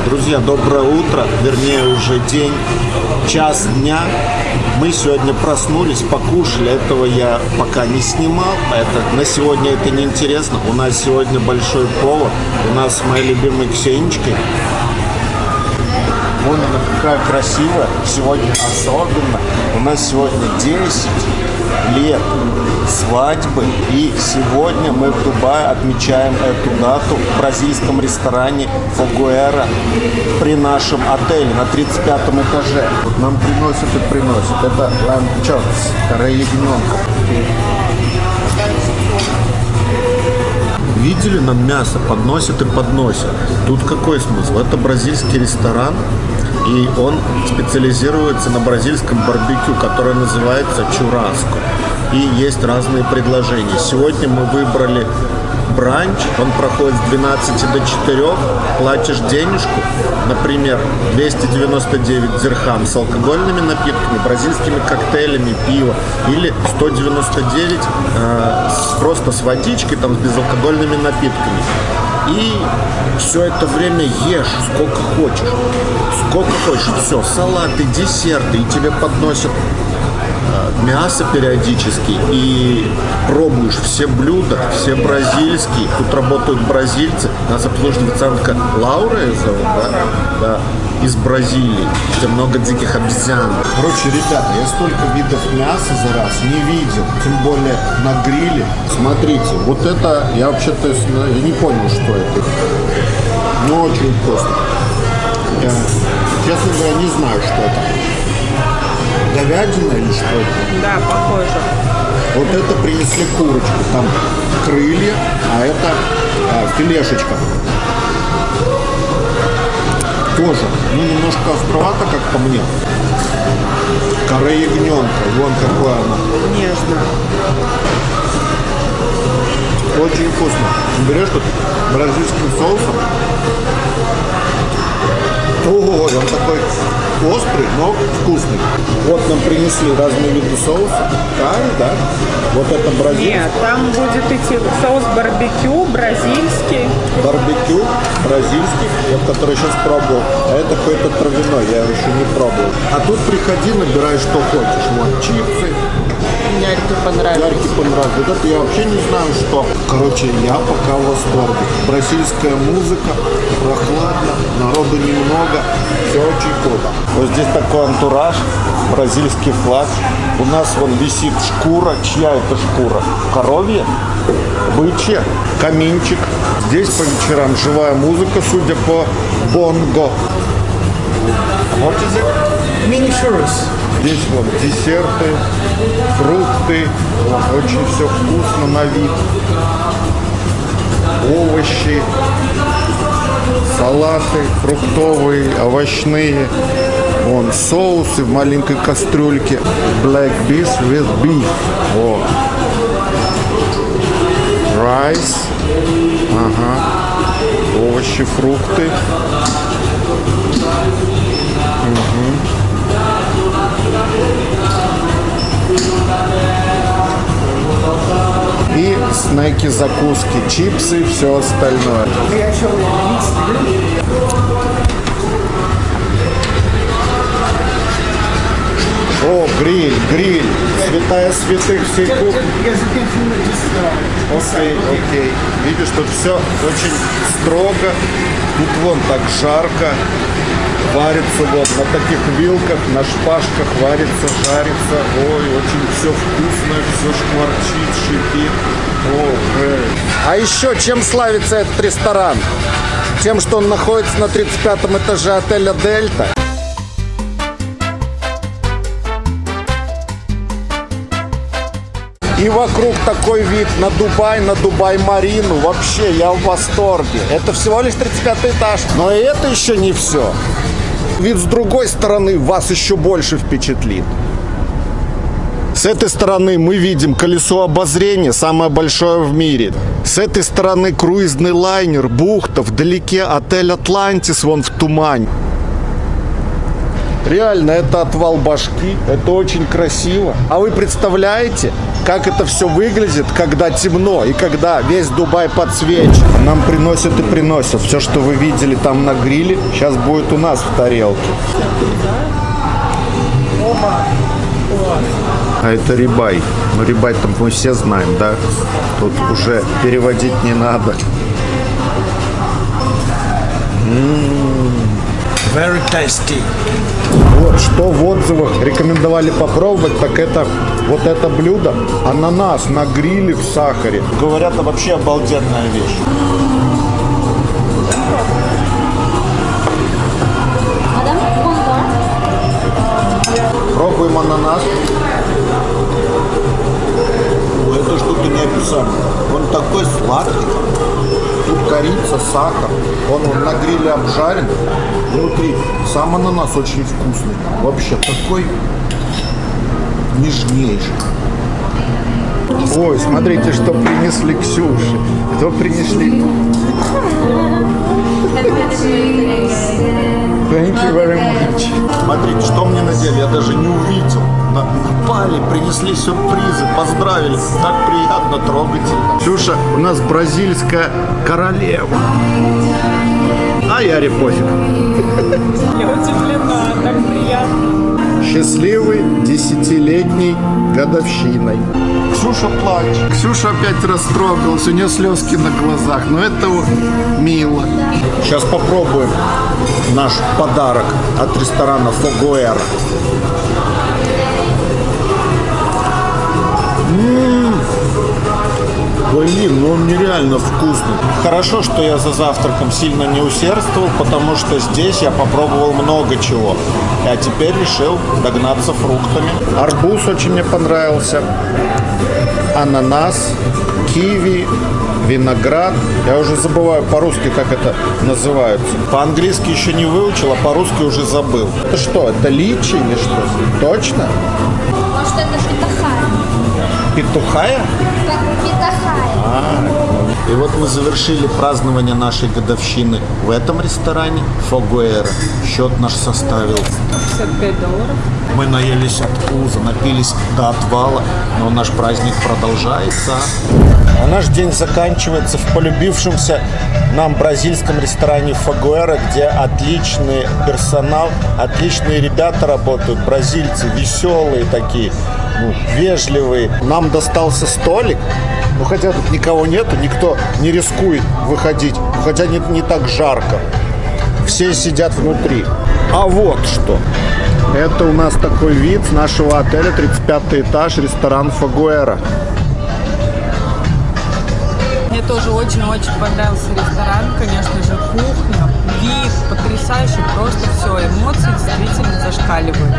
Друзья, доброе утро, вернее уже день, час дня. Мы сегодня проснулись, покушали, этого я пока не снимал, на сегодня это не интересно. У нас сегодня большой повар, у нас с моей любимой Ксенечкой. Вон она какая красивая, сегодня особенно. У нас сегодня 10 лет свадьбы, и сегодня мы в Дубае отмечаем эту дату в бразильском ресторане Фогуэра при нашем отеле на 35-м этаже. Вот нам приносят и приносят. Это ламб-чопс, кора ягненка. Видели, нам мясо подносят и подносят. Тут какой смысл? Это бразильский ресторан, и он специализируется на бразильском барбекю, которое называется чурраско. И есть разные предложения. Сегодня мы выбрали бранч, он проходит с 12 до 4, платишь денежку, например, 299 дирхам с алкогольными напитками, бразильскими коктейлями, пиво, или 199 просто с водичкой, там, с безалкогольными напитками. И все это время ешь сколько хочешь, все, салаты, десерты, и тебе подносят мясо периодически, и пробуешь все блюда, все бразильские. Тут работают бразильцы. Нас обслуживает официантка Лаура, да, из Бразилии, где много диких обезьян. Короче, ребята, я столько видов мяса за раз не видел, тем более на гриле. Смотрите, вот это, я вообще-то я не понял, что это. Но очень вкусно. Я, честно говоря, не знаю, что это. Говядина или что это? Да, похоже. Вот это принесли курочку, там крылья, а это филешечка. Тоже, немножко островато, как по мне. Кора ягненка, вон какая она. Нежно. Очень вкусно. Берешь тут бразильским соусом. Ого, он такой острый, но вкусный. Вот нам принесли разные виды соуса. Карри, да? Вот это бразильский. Нет, там будет идти соус барбекю, бразильский. Барбекю, бразильский, вот который сейчас пробовал. А это какой-то травяной, я еще не пробовал. А тут приходи, набирай что хочешь. Вот чипсы. Яркий понравился. Вот это я вообще не знаю, что. Короче, я пока в восторге. Бразильская музыка, прохладно, народу немного. Все очень круто. Вот здесь такой антураж, бразильский флаг. У нас вон висит шкура. Чья это шкура? Коровья? Бычья? Каминчик. Здесь по вечерам живая музыка, судя по бонго. What is it? Mini churros. Здесь вот десерты, фрукты, очень все вкусно на вид, овощи, салаты фруктовые, овощные, вон соусы в маленькой кастрюльке, black beef with beef, вот. Rice, овощи, фрукты. И снеки, закуски, чипсы и все остальное. О, гриль, святая святых всей кухни. Окей. Видишь, тут все очень строго. Тут вон так жарко. Варится вот на таких вилках, на шпажках варится, жарится. Ой, очень все вкусно, все шкварчит, шипит. А еще чем славится этот ресторан? Тем, что он находится на 35-м этаже отеля «Дельта». И вокруг такой вид на Дубай-Марину. Вообще, я в восторге. Это всего лишь 35-й этаж. Но и это еще не все. Вид с другой стороны вас еще больше впечатлит. С этой стороны мы видим колесо обозрения, самое большое в мире. С этой стороны круизный лайнер, бухта, вдалеке отель «Атлантис», вон в тумане. Реально, это отвал башки, это очень красиво. А вы представляете, как это все выглядит, когда темно и когда весь Дубай подсвечен? Нам приносят и приносят. Все, что вы видели там на гриле, сейчас будет у нас в тарелке. А это рибай. Ну, рибай там мы все знаем, да? Тут уже переводить не надо. Very tasty. Вот что в отзывах рекомендовали попробовать, так это вот это блюдо. Ананас на гриле в сахаре. Говорят, это вообще обалденная вещь. Пробуем ананас. Это что-то неописуемое. Он такой сладкий. Тут корица, сахар. Он на гриле обжарен. Внутри сам ананас очень вкусный. Вообще такой нежнейший. Ой, смотрите, что принесли Ксюше. Что принесли? Thank you very much. Смотрите, что мне надели, я даже не увидел. Напали, принесли сюрпризы, поздравили. Так приятно, трогательно. Ксюша, у нас бразильская королева. А я пофиг. Я удивлена, так приятно. Счастливый 10-летней годовщиной. Ксюша плачет. Ксюша опять растрогалась, у нее слезки на глазах. Но это вот мило. Сейчас попробуем наш подарок от ресторана Фогуэра. Блин, ну он нереально вкусный. Хорошо, что я за завтраком сильно не усердствовал, потому что здесь я попробовал много чего. А теперь решил догнаться фруктами. Арбуз очень мне понравился. Ананас, киви, виноград. Я уже забываю по-русски, как это называется. По-английски еще не выучил, а по-русски уже забыл. Это что, это личи или что? Точно? Может, это питахая? Петухая? Питахая. И вот мы завершили празднование нашей годовщины в этом ресторане Фогуэра. Счет наш составил $55. Мы наелись от пуза, напились до отвала, но наш праздник продолжается. А наш день заканчивается в полюбившемся нам бразильском ресторане Фогуэра, где отличный персонал, отличные ребята работают, бразильцы, веселые такие, вежливые. Нам достался столик, хотя тут никого нету, никто не рискует выходить, хотя не так жарко. Все сидят внутри. А вот что. Это у нас такой вид с нашего отеля, 35-й этаж, ресторан Фогуэра. Мне тоже очень-очень понравился ресторан, конечно же, кухня, вид потрясающий, просто все, эмоции действительно зашкаливают.